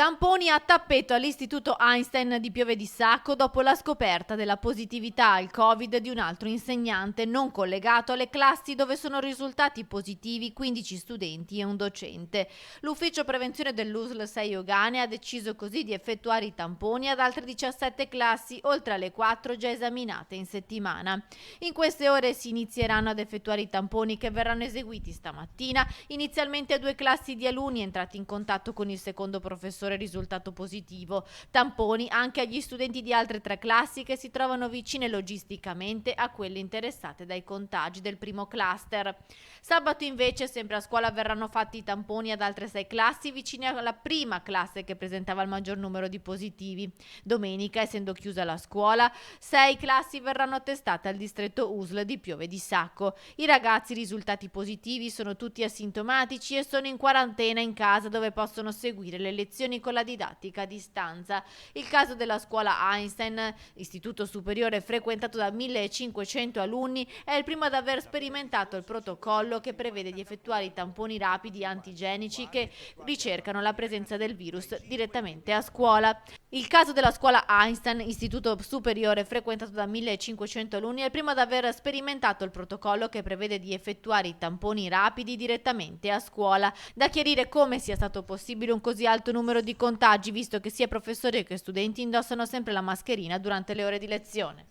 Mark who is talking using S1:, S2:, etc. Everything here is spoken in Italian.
S1: Tamponi a tappeto all'Istituto Einstein di Pieve di Sacco dopo la scoperta della positività al Covid di un altro insegnante non collegato alle classi dove sono risultati positivi 15 studenti e un docente. L'ufficio prevenzione dell'USL 6 Ogane ha deciso così di effettuare i tamponi ad altre 17 classi, oltre alle 4 già esaminate in settimana. In queste ore si inizieranno ad effettuare i tamponi che verranno eseguiti stamattina, inizialmente a 2 classi di alunni entrati in contatto con il secondo professore risultato positivo. Tamponi anche agli studenti di altre 3 classi che si trovano vicine logisticamente a quelle interessate dai contagi del primo cluster. Sabato invece sempre a scuola verranno fatti i tamponi ad altre 6 classi vicine alla prima classe che presentava il maggior numero di positivi. Domenica, essendo chiusa la scuola, 6 classi verranno attestate al distretto USL di Piove di Sacco. I ragazzi risultati positivi sono tutti asintomatici e sono in quarantena in casa dove possono seguire le lezioni con la didattica a distanza. Il caso della scuola Einstein, istituto superiore frequentato da 1500 alunni, è il primo ad aver sperimentato il protocollo che prevede di effettuare i tamponi rapidi antigenici che ricercano la presenza del virus direttamente a scuola. Il caso della scuola Einstein, istituto superiore frequentato da 1500 alunni, è il primo ad aver sperimentato il protocollo che prevede di effettuare i tamponi rapidi direttamente a scuola. Da chiarire come sia stato possibile un così alto numero di contagi, visto che sia professori che studenti indossano sempre la mascherina durante le ore di lezione.